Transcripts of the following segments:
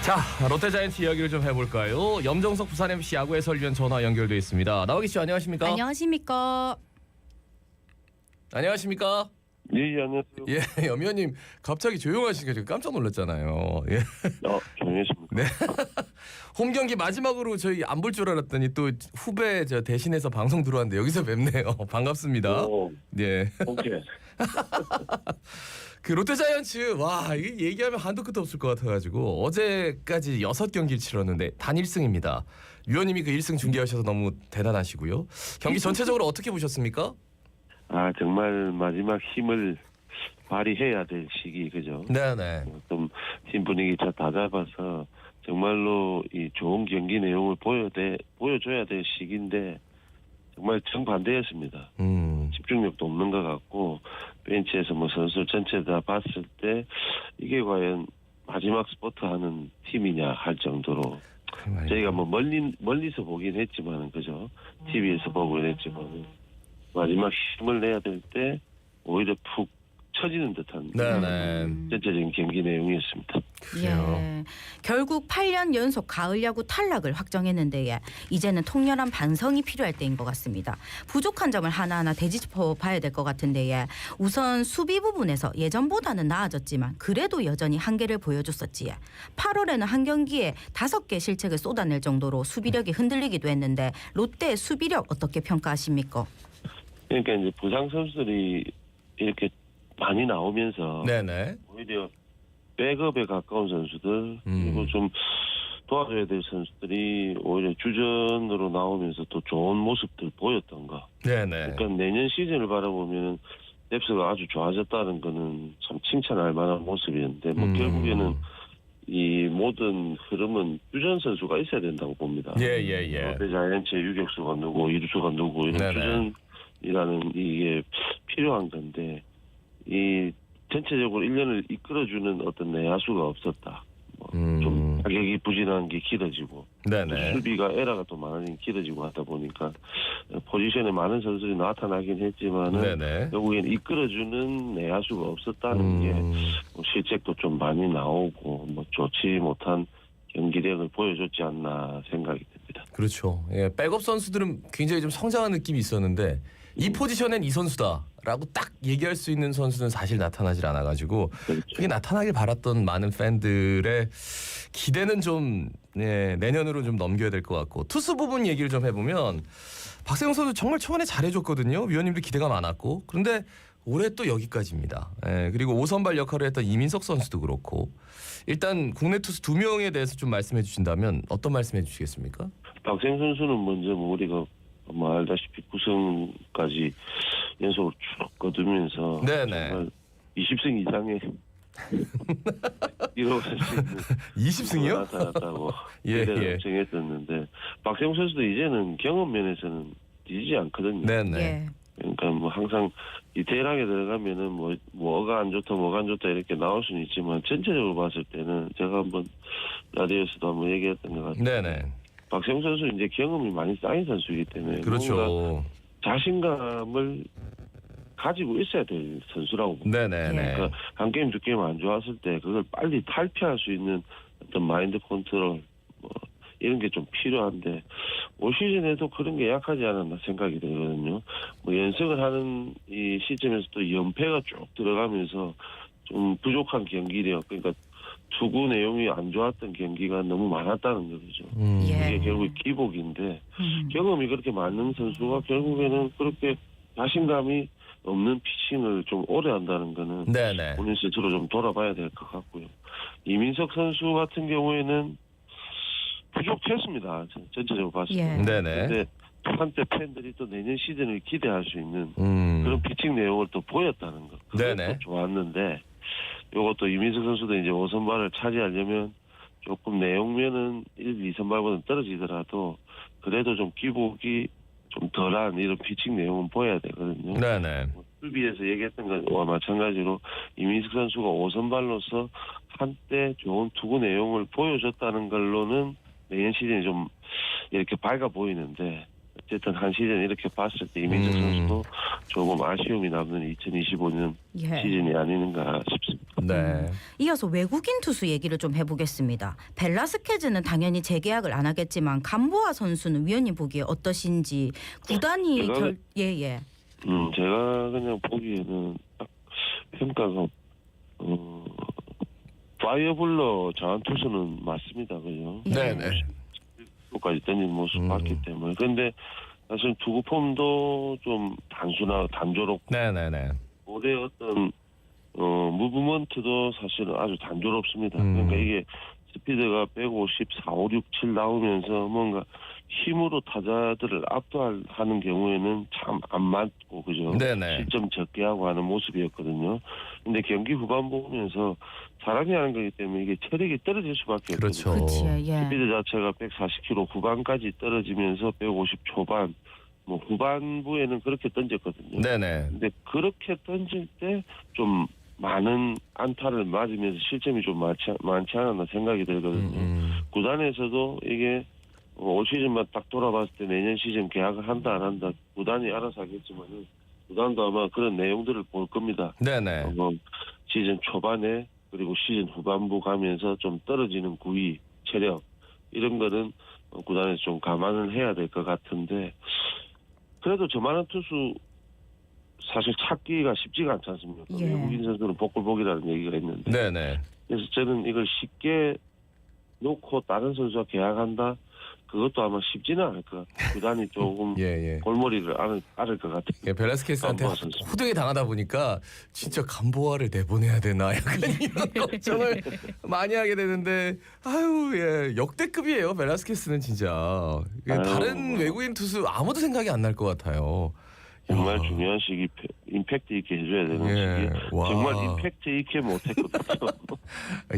자, 롯데자이언츠 이야기를 좀 해볼까요? 염정석 부산 MC 야구 해설위원 전화 연결돼 있습니다. 나와 계시죠? 안녕하십니까? 안녕하십니까? 안녕하십니까? 예, 안녕하세요. 예, 염 위원님 갑자기 조용하시니까 지금 깜짝 놀랐잖아요. 예. 조용하십니까? 네. 홈 경기 마지막으로 저희 안 볼 줄 알았더니 또 후배 저 대신해서 방송 들어왔는데 여기서 뵙네요. 반갑습니다. 오, 예. 오케이. 그 롯데자이언츠 와 이게 얘기하면 한도 끝도 없을 것 같아가지고 어제까지 6경기를 치렀는데 단 1승입니다. 위원님이 그 1승 중계하셔서 너무 대단하시고요. 경기 전체적으로 어떻게 보셨습니까? 정말 마지막 힘을 발휘해야 될 시기, 그죠? 네네. 좀 팀 분위기 다 잡아서 정말로 이 좋은 경기 내용을 보여줘야 될 시기인데 정말 정반대였습니다. 집중력도 없는 것 같고 벤치에서 뭐 선수 전체 다 봤을 때 이게 과연 마지막 스포트 하는 팀이냐 할 정도로 저희가 뭐 멀리서 보긴 했지만은 그죠? TV에서 보긴 했지만은 마지막 힘을 내야 될 때 오히려 푹 처지는 듯한 전체적인 경기 내용이었습니다. 그래요. 예. 결국 8년 연속 가을 야구 탈락을 확정했는데 이제는 통렬한 반성이 필요할 때인 것 같습니다. 부족한 점을 하나하나 되짚어 봐야 될 것 같은데 우선 수비 부분에서 예전보다는 나아졌지만 그래도 여전히 한계를 보여줬었지. 8월에는 한 경기에 5개 실책을 쏟아낼 정도로 수비력이 흔들리기도 했는데 롯데의 수비력 어떻게 평가하십니까? 그러니까 이제 부상 선수들이 이렇게 많이 나오면서 네네. 오히려 백업에 가까운 선수들 그리고 좀 도와줘야 될 선수들이 오히려 주전으로 나오면서 또 좋은 모습들 보였던 거. 네네. 그러니까 내년 시즌을 바라보면 뎁스가 아주 좋아졌다는 거는 참 칭찬할 만한 모습이었는데 뭐 결국에는 이 모든 흐름은 주전 선수가 있어야 된다고 봅니다. 예예예. 롯데자이언츠의 유격수가 누구, 이루수가 누구 이런 네네. 주전이라는 이게 필요한 건데 이 전체적으로 1년을 이끌어주는 어떤 내야수가 없었다. 좀 가격이 부진한 게 길어지고 네네. 수비가 에러가 또 많으니 길어지고 하다 보니까 포지션에 많은 선수들이 나타나긴 했지만은 네네. 결국엔 이끌어주는 내야수가 없었다는 게 실책도 좀 많이 나오고 뭐 좋지 못한 경기력을 보여줬지 않나 생각이 듭니다. 그렇죠. 예, 백업 선수들은 굉장히 좀 성장한 느낌이 있었는데 이 포지션엔 이 선수다라고 딱 얘기할 수 있는 선수는 사실 나타나질 않아가지고 그게 나타나길 바랐던 많은 팬들의 기대는 좀 내년으로 좀 넘겨야 될 것 같고 투수 부분 얘기를 좀 해보면 박세웅 선수 정말 초반에 잘해줬거든요. 위원님도 기대가 많았고 그런데 올해 또 여기까지입니다. 그리고 5선발 역할을 했던 이민석 선수도 그렇고 일단 국내 투수 2명에 대해서 좀 말씀해 주신다면 어떤 말씀해 주시겠습니까? 박세웅 선수는 먼저 뭐 우리가 뭐 알다시피 9승까지 연속으로 쭉 거두면서 네네. 정말 20승 이상의 이뤄갈 수 있는 20승이요? 나타났다고 예. 정했었는데 박세웅 선수도 이제는 경험 면에서는 뒤지지 않거든요. 네네. 예. 그러니까 뭐 항상 디테일하게 들어가면은 뭐가 안 좋다 뭐가 안 좋다 이렇게 나올 수는 있지만 전체적으로 봤을 때는 제가 한번 라디오에서도 한번 얘기했던 것 같아요. 네네. 박세웅 선수 이제 경험이 많이 쌓인 선수이기 때문에 뭔가 그렇죠. 자신감을 가지고 있어야 될 선수라고 봅니다. 네네네. 그러니까 한 게임 두 게임 안 좋았을 때 그걸 빨리 탈피할 수 있는 어떤 마인드 컨트롤 뭐 이런 게 좀 필요한데 올 시즌에도 그런 게 약하지 않았나 생각이 들거든요. 뭐 연승을 하는 이 시점에서 또 연패가 쭉 들어가면서 좀 부족한 경기력 그러니까 투구 내용이 안 좋았던 경기가 너무 많았다는 거죠. 예. 이게 결국 기복인데 경험이 그렇게 많은 선수가 결국에는 그렇게 자신감이 없는 피칭을 좀 오래 한다는 거는 네네. 본인 스스로 좀 돌아봐야 될 것 같고요. 이민석 선수 같은 경우에는 부족했습니다. 전체적으로 봤을 때. 예. 네네. 근데 한때 팬들이 또 내년 시즌을 기대할 수 있는 그런 피칭 내용을 또 보였다는 것. 네네. 그것도 좋았는데 이것도 이민석 선수도 이제 5선발을 차지하려면 조금 내용면은 1, 2선발보다는 떨어지더라도 그래도 좀 기복이 좀 덜한 이런 피칭 내용은 보여야 되거든요. 네네. 수비에서 얘기했던 것과 마찬가지로 이민석 선수가 5선발로서 한때 좋은 투구 내용을 보여줬다는 걸로는 내년 시즌이 좀 이렇게 밝아 보이는데 어쨌든 한 시즌 이렇게 봤을 때 이민석 선수도 조금 아쉬움이 남는 2025년 예. 시즌이 아닌가 싶습니다. 네. 이어서 외국인 투수 얘기를 좀 해보겠습니다. 벨라스케즈는 당연히 재계약을 안 하겠지만 감보아 선수는 위원님 보기에 어떠신지 구단이 예예. 제가 그냥 보기에는 딱 평가가 파이어블러 자완 투수는 맞습니다, 그죠? 네네. 까지 던진 모습 봤기 때문에. 근데 사실 투구 폼도 좀 단조롭고 네네네. 올해 어떤 무브먼트도 사실은 아주 단조롭습니다. 그러니까 이게 스피드가 154, 5, 6, 7 나오면서 뭔가 힘으로 타자들을 압도하는 경우에는 참 안 맞고 그죠? 네네. 실점 적게 하고 하는 모습이었거든요. 근데 경기 후반 보면서 사람이 하는 거기 때문에 이게 체력이 떨어질 수밖에 그렇죠. 없거든요. 그렇지. 예. 스피드 자체가 140km 후반까지 떨어지면서 150 초반 뭐 후반부에는 그렇게 던졌거든요. 네네. 근데 그렇게 던질 때 좀 많은 안타를 맞으면서 실점이 좀 많지 않았나 생각이 들거든요. 구단에서도 이게 올 시즌만 딱 돌아봤을 때 내년 시즌 계약을 한다 안 한다 구단이 알아서 하겠지만은 구단도 아마 그런 내용들을 볼 겁니다. 네네. 시즌 초반에 그리고 시즌 후반부 가면서 좀 떨어지는 구위, 체력 이런 거는 구단에서 좀 감안을 해야 될 것 같은데 그래도 저만한 투수 사실 찾기가 쉽지가 않지 않습니까? 예. 외국인 선수는 복불복이라는 얘기가 있는데 네네. 그래서 저는 이걸 쉽게 놓고 다른 선수와 계약한다 그것도 아마 쉽지는 않을 것 같아요. 구단이 조금 예. 골머리를 앓을 것 같아요. 예, 벨라스케스한테 감보아 선수. 호되게 당하다 보니까 진짜 감보아를 내보내야 되나 약간 이런 걱정을 많이 하게 되는데 아유 예 역대급이에요 벨라스케스는 진짜 다른 외국인 투수 아무도 생각이 안 날 것 같아요. 정말 야. 중요한 시기 임팩트 있게 해줘야 되는 예. 시기 와. 정말 임팩트 있게 못했거든요.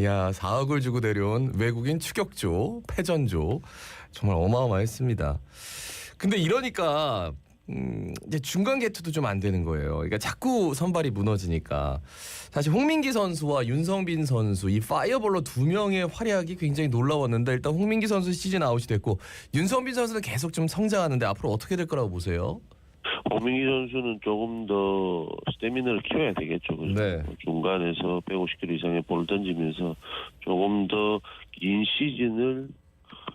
야 4억을 주고 데려온 외국인 추격조 패전조 정말 어마어마했습니다. 근데 이러니까 이제 중간 개투도 좀 안 되는 거예요. 그러니까 자꾸 선발이 무너지니까 사실 홍민기 선수와 윤성빈 선수 이 파이어볼로 두 명의 활약이 굉장히 놀라웠는데 일단 홍민기 선수 시즌 아웃이 됐고 윤성빈 선수는 계속 좀 성장하는데 앞으로 어떻게 될 거라고 보세요? 홍민기 선수는 조금 더 스태미너를 키워야 되겠죠. 그죠? 네. 중간에서 150km 이상의 볼을 던지면서 조금 더 긴 시즌을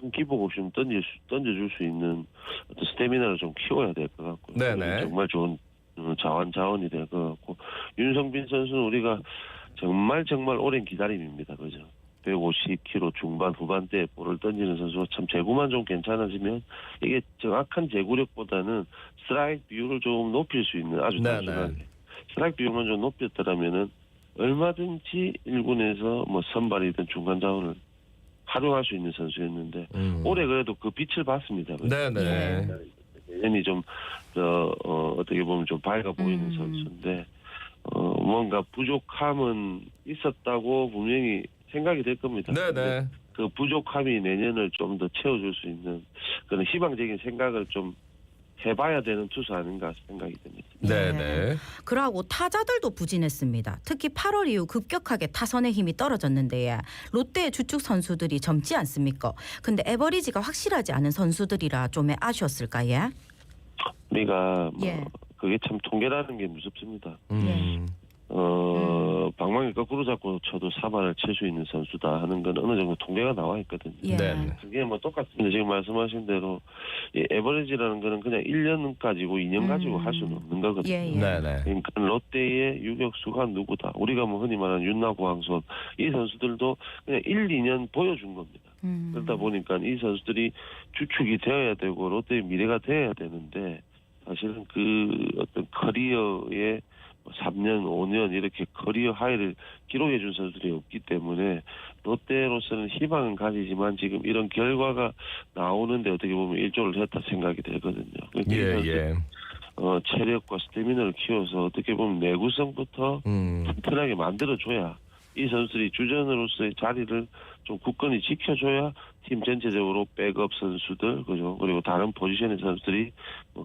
큰 기복 없이 던져줄 수 있는 어떤 스태미너를 좀 키워야 될 것 같고 네네. 정말 좋은 자원이 될 것 같고 윤성빈 선수는 우리가 정말 오랜 기다림입니다. 그죠? 150km 중반 후반대 볼을 던지는 선수가 참 제구만 좀 괜찮아지면 이게 정확한 제구력보다는 스트라이크 비율을 좀 높일 수 있는 아주 단순하게 스트라이크 비율만 좀 높였더라면은 얼마든지 1군에서 뭐 선발이든 중간 자원을 활용할 수 있는 선수였는데 올해 그래도 그 빛을 봤습니다. 네네. 내년이 좀 어떻게 보면 좀 밝아 보이는 선수인데 뭔가 부족함은 있었다고 분명히 생각이 될 겁니다. 네네. 그 부족함이 내년을 좀 더 채워줄 수 있는 그런 희망적인 생각을 좀 해봐야 되는 투수 아닌가 생각이 듭니다. 네네. 그러고 타자들도 부진했습니다. 특히 8월 이후 급격하게 타선의 힘이 떨어졌는데 롯데의 주축 선수들이 젊지 않습니까? 근데 에버리지가 확실하지 않은 선수들이라 좀 아쉬웠을까요? 우리가 예. 그게 참 통계라는 게 무섭습니다. 방망이 거꾸로 잡고 쳐도 4발을 칠 수 있는 선수다 하는 건 어느 정도 통계가 나와 있거든요. 예. 네. 그게 뭐 똑같습니다. 지금 말씀하신 대로 이 에버리지라는 거는 그냥 1년 가지고 2년 가지고 할 수는 없는 거거든요. 예. 네네. 그러니까 롯데의 유격수가 누구다. 우리가 뭐 흔히 말하는 윤나고 황선 이 선수들도 그냥 1, 2년 보여준 겁니다. 그러다 보니까 이 선수들이 주축이 되어야 되고 롯데의 미래가 되어야 되는데 사실은 그 어떤 커리어의 3년, 5년 이렇게 커리어 하이를 기록해 준 선수들이 없기 때문에 롯데로서는 희망은 가지지만 지금 이런 결과가 나오는데 어떻게 보면 일조를 했다 생각이 되거든요. 그러니까 예. 체력과 스태미너를 키워서 어떻게 보면 내구성부터 튼튼하게 만들어줘야 이 선수들이 주전으로서의 자리를 좀 굳건히 지켜줘야 팀 전체적으로 백업 선수들 그죠 그리고 다른 포지션의 선수들이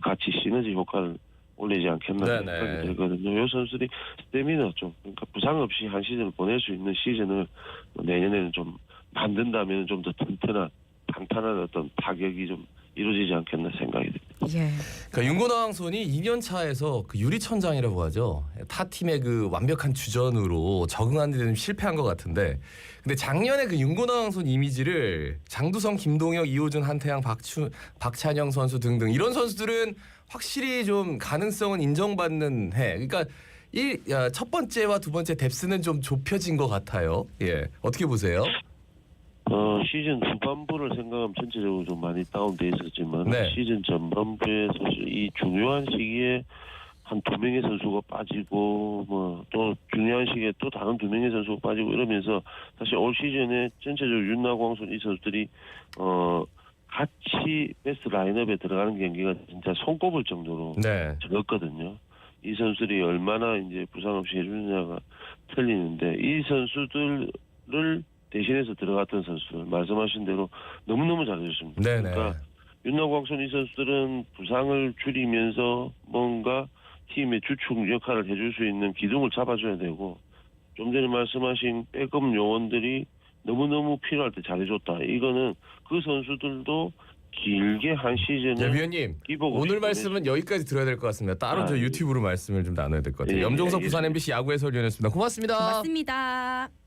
같이 시너지 효과를 올리지 않겠나 생각이 들거든요. 이 선수들이 스태미너 좀 그러니까 부상 없이 한 시즌을 보낼 수 있는 시즌을 내년에는 좀 만든다면 좀 더 튼튼한 탄탄한 어떤 타격이 좀 이루어지지 않겠나 생각이 듭니다. 예. 그러니까 윤건왕 손이 2년 차에서 그 유리천장이라고 하죠. 타 팀의 그 완벽한 주전으로 적응하는 데 좀 실패한 것 같은데, 근데 작년에 그 윤건왕 손 이미지를 장두성, 김동혁, 이호준, 한태양, 박찬영 선수 등등 이런 선수들은 확실히 좀 가능성은 인정받는 해. 그러니까 첫 번째와 두 번째 뎁스는 좀 좁혀진 것 같아요. 예, 어떻게 보세요? 시즌 후반부를 생각하면 전체적으로 좀 많이 다운돼 있었지만 네. 시즌 전반부에 사실 이 중요한 시기에 한 2명의 선수가 빠지고 뭐 또 중요한 시기에 또 다른 2명의 선수가 빠지고 이러면서 사실 올 시즌에 전체적으로 윤나광선 이 선수들이 같이 베스트 라인업에 들어가는 경기가 진짜 손꼽을 정도로 네. 적었거든요. 이 선수들이 얼마나 이제 부상 없이 해주느냐가 틀리는데 이 선수들을 대신해서 들어갔던 선수들 말씀하신 대로 너무너무 잘해줬습니다. 네네. 그러니까 윤나광선 이 선수들은 부상을 줄이면서 뭔가 팀의 주축 역할을 해줄 수 있는 기둥을 잡아줘야 되고 좀 전에 말씀하신 백업 요원들이 너무너무 필요할 때 잘해줬다. 이거는 그 선수들도 길게 한 시즌에 네, 위원님 오늘 말씀은 여기까지 들어야 될 것 같습니다. 따로 저 유튜브로 말씀을 좀 나눠야 될 것 같아요. 예, 염종석 예, 부산 MBC 야구 해설위원이었습니다. 고맙습니다. 고맙습니다.